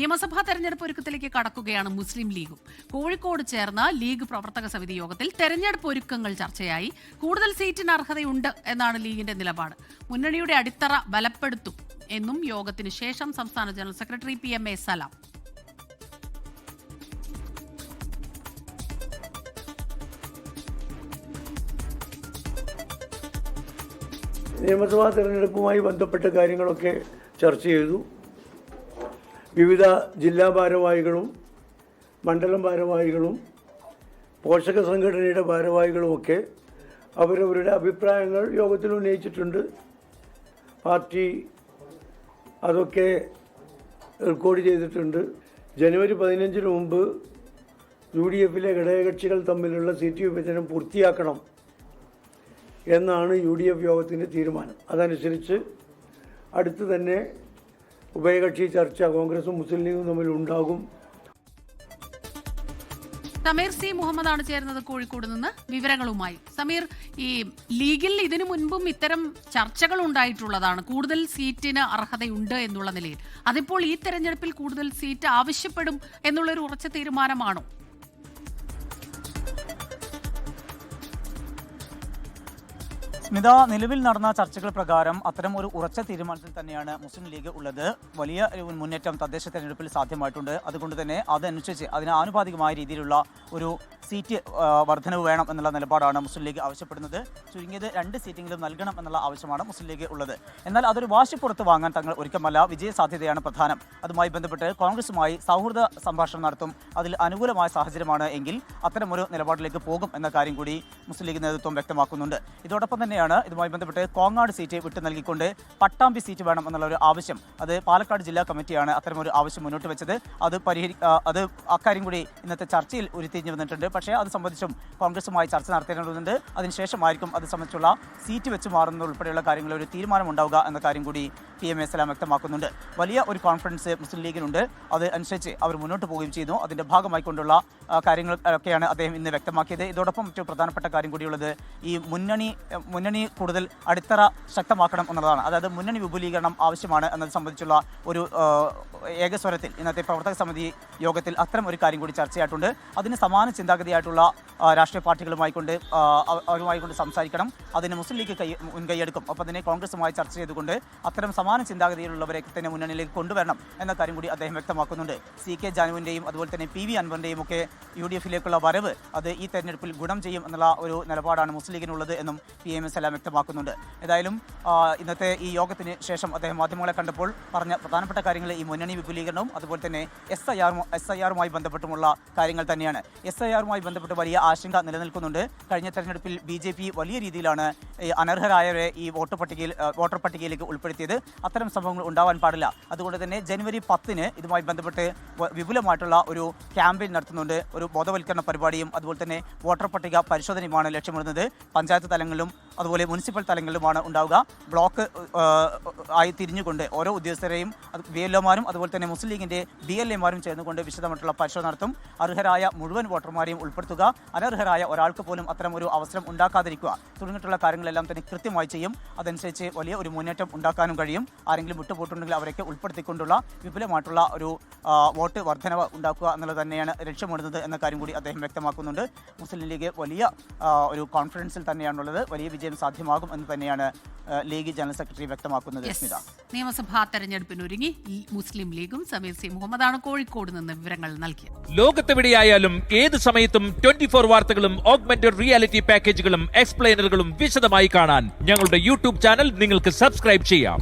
നിയമസഭാ തെരഞ്ഞെടുപ്പ് ഒരുക്കത്തിലേക്ക് കടക്കുകയാണ് മുസ്ലിം ലീഗും. കോഴിക്കോട് ചേർന്ന ലീഗ് പ്രവർത്തക സമിതി യോഗത്തിൽ തെരഞ്ഞെടുപ്പ് ഒരുക്കങ്ങൾ ചർച്ചയായി. കൂടുതൽ സീറ്റിന് അർഹതയുണ്ട് എന്നാണ് ലീഗിന്റെ നിലപാട്. മുന്നണിയുടെ അടിത്തറ ബലപ്പെടുത്തും എന്നും യോഗത്തിന് ശേഷം സംസ്ഥാന ജനറൽ സെക്രട്ടറി PMA സലാം. നിയമസഭാ തെരഞ്ഞെടുപ്പുമായി ബന്ധപ്പെട്ട കാര്യങ്ങളൊക്കെ ചർച്ച ചെയ്തു. വിവിധ ജില്ലാ ഭാരവാഹികളും മണ്ഡലം ഭാരവാഹികളും പോഷക സംഘടനയുടെ ഭാരവാഹികളുമൊക്കെ അവരവരുടെ അഭിപ്രായങ്ങൾ യോഗത്തിൽ ഉന്നയിച്ചിട്ടുണ്ട്. പാർട്ടി അതൊക്കെ റെക്കോർഡ് ചെയ്തിട്ടുണ്ട്. ജനുവരി 15 മുമ്പ് UDF-ലെ ഘടകകക്ഷികൾ തമ്മിലുള്ള സീറ്റ് വിഭജനം പൂർത്തിയാക്കണം എന്നാണ് UDF യോഗത്തിൻ്റെ തീരുമാനം. അതനുസരിച്ച് അടുത്ത് തന്നെ ഉഭയകക്ഷി ചർച്ച കോൺഗ്രസും മുസ്ലിം ലീഗും തമ്മിൽ ഉണ്ടാകും. സമീർ C. മുഹമ്മദാണ് ചേർന്നത് കോഴിക്കോട് നിന്ന് വിവരങ്ങളുമായി. സമീർ, ഈ ലീഗിൽ ഇതിനു മുൻപും ഇത്തരം ചർച്ചകൾ ഉണ്ടായിട്ടുള്ളതാണ്. കൂടുതൽ സീറ്റിന് അർഹതയുണ്ട് എന്നുള്ള നിലയിൽ അതിപ്പോൾ ഈ തെരഞ്ഞെടുപ്പിൽ കൂടുതൽ സീറ്റ് ആവശ്യപ്പെടും എന്നുള്ളൊരു ഉറച്ച തീരുമാനമാണോ? സ്മിത, നിലവിൽ നടന്ന ചർച്ചകൾ പ്രകാരം അത്തരം ഒരു ഉറച്ച തീരുമാനത്തിൽ തന്നെയാണ് മുസ്ലിം ലീഗ് ഉള്ളത്. വലിയ മുന്നേറ്റം തദ്ദേശ തെരഞ്ഞെടുപ്പിൽ സാധ്യമായിട്ടുണ്ട്. അതുകൊണ്ട് തന്നെ അതനുസരിച്ച് അതിന് ആനുപാതികമായ രീതിയിലുള്ള ഒരു സീറ്റ് വർധനവ് വേണം എന്നുള്ള നിലപാടാണ് മുസ്ലിം ലീഗ് ആവശ്യപ്പെടുന്നത്. ചുരുങ്ങിയത് 2 സീറ്റെങ്കിലും നൽകണം എന്നുള്ള ആവശ്യമാണ് മുസ്ലിം ലീഗ് ഉള്ളത്. എന്നാൽ അതൊരു വാശിപ്പുറത്ത് വാങ്ങാൻ തങ്ങൾ ഒരുക്കമല്ല. വിജയ സാധ്യതയാണ് പ്രധാനം. അതുമായി ബന്ധപ്പെട്ട് കോൺഗ്രസുമായി സൗഹൃദ സംഭാഷണം നടത്തും. അതിൽ അനുകൂലമായ സാഹചര്യമാണ് എങ്കിൽ അത്തരമൊരു നിലപാടിലേക്ക് പോകും എന്ന കാര്യം കൂടി മുസ്ലിം ലീഗ് നേതൃത്വം വ്യക്തമാക്കുന്നുണ്ട്. ഇതോടൊപ്പം തന്നെയാണ് ഇതുമായി ബന്ധപ്പെട്ട് കോങ്ങാട് സീറ്റ് വിട്ടു നൽകിക്കൊണ്ട് പട്ടാമ്പി സീറ്റ് വേണം എന്നുള്ള ഒരു ആവശ്യം, അത് പാലക്കാട് ജില്ലാ കമ്മിറ്റിയാണ് അത്തരമൊരു ആവശ്യം മുന്നോട്ട് വെച്ചത്. അത് അക്കാര്യം കൂടി ഇന്നത്തെ ചർച്ചയിൽ ഉരുത്തിരിഞ്ഞു വന്നിട്ടുണ്ട്. പക്ഷേ അത് സംബന്ധിച്ചും കോൺഗ്രസുമായി ചർച്ച നടത്തേണ്ടതുണ്ട്. അതിനുശേഷമായിരിക്കും അത് സംബന്ധിച്ചുള്ള സീറ്റ് വെച്ച് മാറുന്നത് ഉൾപ്പെടെയുള്ള കാര്യങ്ങളിൽ ഒരു തീരുമാനം ഉണ്ടാവുക എന്ന കാര്യം കൂടി PMA സലാം വ്യക്തമാക്കുന്നുണ്ട്. വലിയ ഒരു കോൺഫിഡൻസ് മുസ്ലിം ലീഗിനുണ്ട്. അത് അനുസരിച്ച് അവർ മുന്നോട്ട് പോവുകയും ചെയ്യുന്നു. അതിൻ്റെ ഭാഗമായിക്കൊണ്ടുള്ള കാര്യങ്ങളൊക്കെയാണ് അദ്ദേഹം ഇന്ന് വ്യക്തമാക്കിയത്. ഇതോടൊപ്പം മറ്റു പ്രധാനപ്പെട്ട കാര്യം കൂടിയുള്ളത് ഈ മുന്നണി കൂടുതൽ അടിത്തറ ശക്തമാക്കണം എന്നുള്ളതാണ്. അതായത് മുന്നണി വിപുലീകരണം ആവശ്യമാണ് എന്നത് സംബന്ധിച്ചുള്ള ഒരു ഏകസ്വരത്തിൽ ഇന്നത്തെ പ്രവർത്തക സമിതി യോഗത്തിൽ അത്തരം ഒരു കാര്യം കൂടി ചർച്ചയായിട്ടുണ്ട്. അതിന് സമാന ചിന്താഗതിയായിട്ടുള്ള രാഷ്ട്രീയ പാർട്ടികളുമായിക്കൊണ്ട് അവരുമായിക്കൊണ്ട് സംസാരിക്കണം. അതിന് മുസ്ലിം ലീഗ് മുൻകൈയെടുക്കും. ഒപ്പം തന്നെ കോൺഗ്രസുമായി ചർച്ച ചെയ്തുകൊണ്ട് അത്തരം സമാന ചിന്താഗതിയിലുള്ളവരെ തന്നെ മുന്നണിയിലേക്ക് കൊണ്ടുവരണം എന്ന കാര്യം കൂടി അദ്ദേഹം വ്യക്തമാക്കുന്നുണ്ട്. CK ജാനുവിൻ്റെയും അതുപോലെ തന്നെ PV അൻവറിൻ്റെയും ഒക്കെ UDF-ലേക്കുള്ള വരവ് അത് ഈ തെരഞ്ഞെടുപ്പിൽ ഗുണം ചെയ്യും എന്നുള്ള ഒരു നിലപാടാണ് മുസ്ലിം ലീഗിനുള്ളത് എന്നും PMA സലാം വ്യക്തമാക്കുന്നുണ്ട്. ഏതായാലും ഇന്നത്തെ ഈ യോഗത്തിന് ശേഷം അദ്ദേഹം മാധ്യമങ്ങളെ കണ്ടപ്പോൾ പറഞ്ഞ പ്രധാനപ്പെട്ട കാര്യങ്ങൾ ഈ മുന്നണി വിപുലീകരണവും അതുപോലെ തന്നെ SIR-മായി ബന്ധപ്പെട്ടുമുള്ള കാര്യങ്ങൾ തന്നെയാണ്. SIR-മായി ബന്ധപ്പെട്ട് വലിയ ആശങ്ക നിലനിൽക്കുന്നുണ്ട്. കഴിഞ്ഞ തെരഞ്ഞെടുപ്പിൽ BJP വലിയ രീതിയിലാണ് അനർഹരായവരെ ഈ വോട്ടർ പട്ടികയിലേക്ക് ഉൾപ്പെടുത്തിയത്. അത്തരം സംഭവങ്ങൾ ഉണ്ടാവാൻ പാടില്ല. അതുകൊണ്ട് തന്നെ ജനുവരി 10 ഇതുമായി ബന്ധപ്പെട്ട് വിപുലമായിട്ടുള്ള ഒരു ക്യാമ്പയിൻ നടത്തുന്നുണ്ട്. ഒരു ബോധവൽക്കരണ പരിപാടിയും അതുപോലെ തന്നെ വോട്ടർ പട്ടിക പരിശോധനയുമാണ് ലക്ഷ്യമിടുന്നത്. പഞ്ചായത്ത് തലങ്ങളിലും അതുപോലെ മുനിസിപ്പൽ തലങ്ങളിലുമാണ് ഉണ്ടാവുക. ബ്ലോക്ക് ആയി തിരിഞ്ഞുകൊണ്ട് ഓരോ ഉദ്യോഗസ്ഥരെയും VLO-മാരും അതുപോലെ തന്നെ മുസ്ലിം ലീഗിൻ്റെ DLA-മാരും ചേർന്നുകൊണ്ട് വിശദമായിട്ടുള്ള പരിശോധന നടത്തും. അർഹരായ മുഴുവൻ വോട്ടർമാരെയും ഉൾപ്പെടുത്തുക, അനർഹരായ ഒരാൾക്ക് പോലും അത്തരം ഒരു അവസരം ഉണ്ടാക്കാതിരിക്കുക തുടങ്ങിയിട്ടുള്ള കാര്യങ്ങളെല്ലാം തന്നെ കൃത്യമായി ചെയ്യും. അതനുസരിച്ച് വലിയ ഒരു മുന്നേറ്റം ഉണ്ടാക്കാനും കഴിയും. ആരെങ്കിലും വിട്ടുപോയിട്ടുണ്ടെങ്കിൽ അവരൊക്കെ ഉൾപ്പെടുത്തിക്കൊണ്ടുള്ള വിപുലമായിട്ടുള്ള ഒരു വോട്ട് വർധനവ് ഉണ്ടാക്കുക എന്നുള്ളത് തന്നെയാണ് ലക്ഷ്യമിടുന്നത് എന്ന കാര്യം കൂടി അദ്ദേഹം വ്യക്തമാക്കുന്നുണ്ട്. മുസ്ലിം ലീഗ് വലിയ ഒരു കോൺഫിഡൻസിൽ തന്നെയാണുള്ളത്. വലിയ വിജയം സാധ്യമാകും എന്ന് തന്നെയാണ് ലീഗ് ജനറൽ സെക്രട്ടറി വ്യക്തമാക്കുന്നത്. നിയമസഭാ തെരഞ്ഞെടുപ്പിനൊരുങ്ങി മുസ്ലിം ലീഗും സമീർ C. മുഹമ്മദാണ് കോഴിക്കോട് നിന്ന് വിവരങ്ങൾ നൽകിയത്. ലോകത്തെവിടെയായാലും ഏത് സമയത്തും 24 വാർത്തകളും ഓഗ്മെന്റഡ് റിയാലിറ്റി പാക്കേജുകളും എക്സ്പ്ലെയിനറുകളും വിശദമായി കാണാൻ ഞങ്ങളുടെ YouTube ചാനൽ നിങ്ങൾക്ക് സബ്സ്ക്രൈബ് ചെയ്യാം.